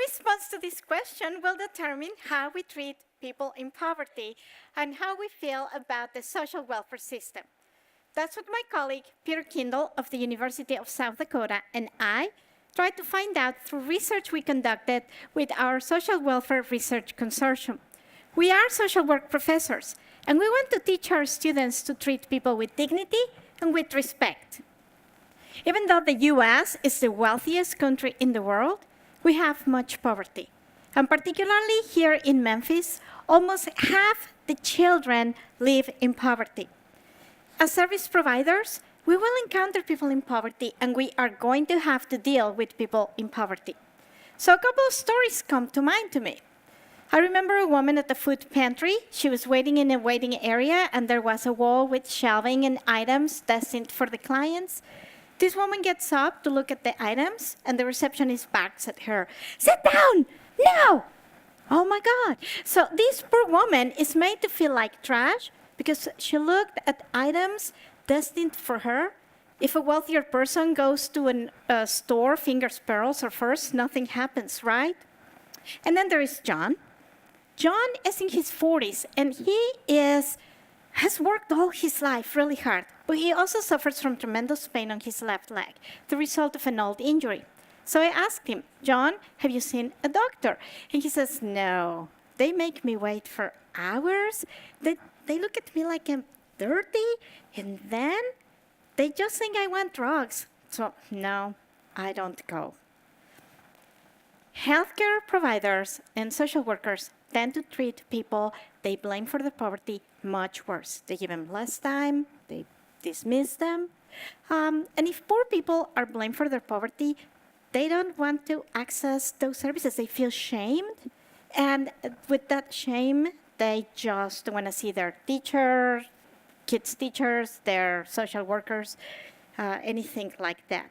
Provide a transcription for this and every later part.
response to this question will determine how we treat people in poverty and how we feel about the social welfare system. That's what my colleague, Peter Kindle of the University of South Dakota, and I tried to find out through research we conducted with our Social Welfare Research Consortium. We are social work professors, and we want to teach our students to treat people with dignity and with respect. Even though the US is the wealthiest country in the world, we have much poverty. And particularly here in Memphis, almost half the children live in poverty. As service providers, we will encounter people in poverty, and we are going to have to deal with people in poverty. So a couple of stories come to mind to me. I remember a woman at the food pantry. She was waiting in a waiting area, and there was a wall with shelving and items destined for the clients. This woman gets up to look at the items, and the receptionist barks at her, "Sit down, now!" Oh my God. So this poor woman is made to feel like trash because she looked at items destined for her. If a wealthier person goes to a store, fingers pearls or furs, nothing happens, right? And then there is John. John is in his 40s, and he has worked all his life really hard, but he also suffers from tremendous pain on his left leg, the result of an old injury. So I asked him, "John, have you seen a doctor?" And he says, "No, they make me wait for hours. They look at me like I'm dirty, and then they just think I want drugs. So no, I don't go." Healthcare providers and social workers tend to treat people they blame for their poverty much worse. They give them less time, they dismiss them. And if poor people are blamed for their poverty, they don't want to access those services. They feel shamed. And with that shame, they just want to see their teachers, kids' teachers, their social workers, anything like that.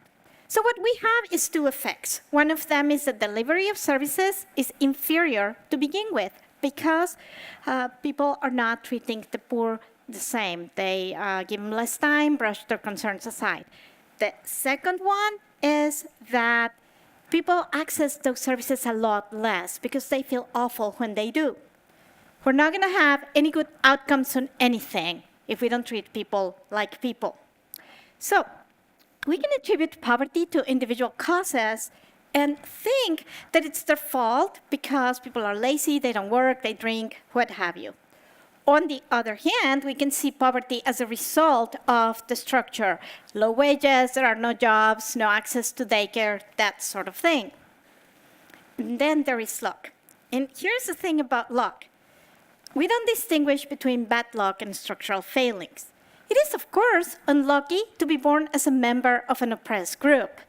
So what we have is two effects. One of them is the delivery of services is inferior to begin with because people are not treating the poor the same. They give them less time, brush their concerns aside. The second one is that people access those services a lot less because they feel awful when they do. We're not going to have any good outcomes on anything if we don't treat people like people. So we can attribute poverty to individual causes and think that it's their fault because people are lazy, they don't work, they drink, what have you. On the other hand, we can see poverty as a result of the structure. Low wages, there are no jobs, no access to daycare, that sort of thing. And then there is luck. And here's the thing about luck. We don't distinguish between bad luck and structural failings. It is, of course, unlucky to be born as a member of an oppressed group.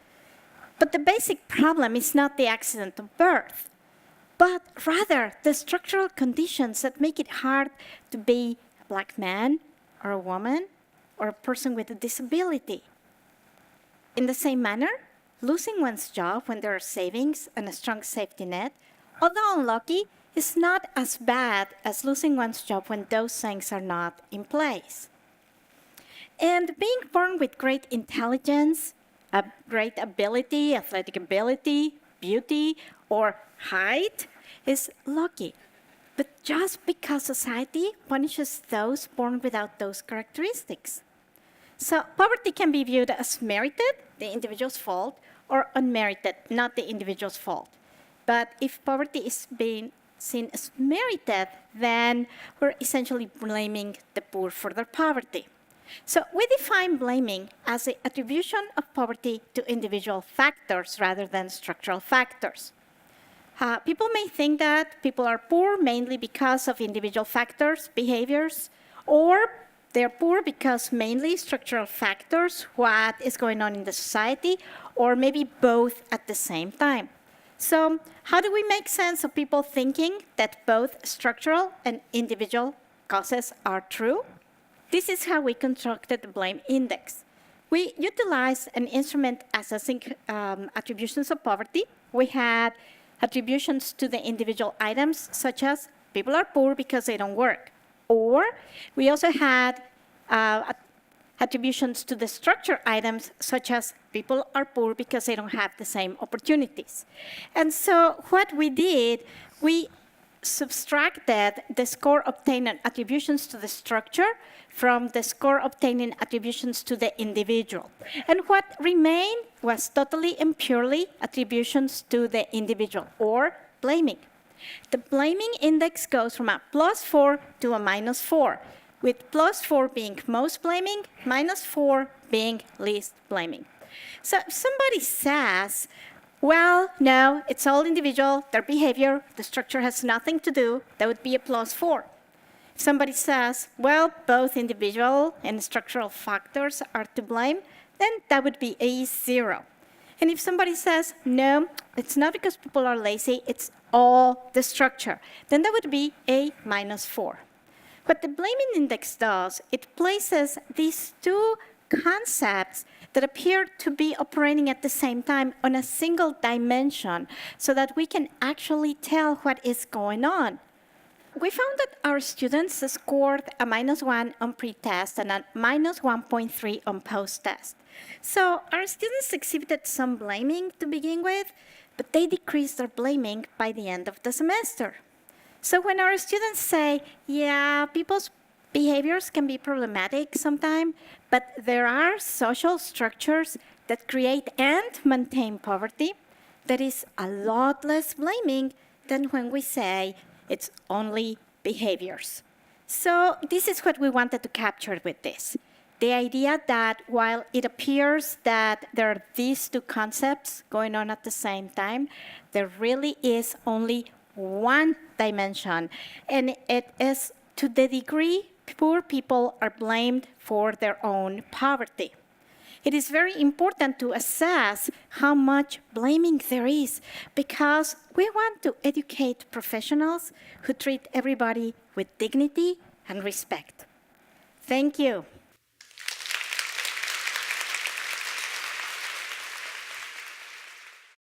But the basic problem is not the accident of birth, but rather the structural conditions that make it hard to be a Black man or a woman or a person with a disability. In the same manner, losing one's job when there are savings and a strong safety net, although unlucky, is not as bad as losing one's job when those things are not in place. And being born with great intelligence, a great ability, athletic ability, beauty, or height is lucky. But just because society punishes those born without those characteristics. So poverty can be viewed as merited, the individual's fault, or unmerited, not the individual's fault. But if poverty is being seen as merited, then we're essentially blaming the poor for their poverty. So we define blaming as the attribution of poverty to individual factors rather than structural factors. People may think that people are poor mainly because of individual factors, behaviors, or they're poor because mainly structural factors, what is going on in the society, or maybe both at the same time. So how do we make sense of people thinking that both structural and individual causes are true? This is how we constructed the blame index. We utilized an instrument assessing attributions of poverty. We had attributions to the individual items, such as people are poor because they don't work. Or we also had attributions to the structure items, such as people are poor because they don't have the same opportunities. And so what we did, we subtracted the score obtained on attributions to the structure from the score obtained in attributions to the individual. And what remained was totally and purely attributions to the individual, or blaming. The blaming index goes from a +4 to a -4, with +4 being most blaming, -4 being least blaming. So if somebody says, well, no, it's all individual, their behavior, the structure has nothing to do, that would be a +4. If somebody says, well, both individual and structural factors are to blame, then that would be a 0. And if somebody says, no, it's not because people are lazy, it's all the structure, then that would be a -4. What the blaming index does, it places these two concepts that appear to be operating at the same time on a single dimension so that we can actually tell what is going on. We found that our students scored a -1 on pre-test and a -1.3 on post-test. So our students exhibited some blaming to begin with, but they decreased their blaming by the end of the semester. So when our students say, yeah, people's behaviors can be problematic sometimes, but there are social structures that create and maintain poverty, there is a lot less blaming than when we say it's only behaviors. So this is what we wanted to capture with this. The idea that while it appears that there are these two concepts going on at the same time, there really is only one dimension, and it is to the degree poor people are blamed for their own poverty. It is very important to assess how much blaming there is, because we want to educate professionals who treat everybody with dignity and respect. Thank you.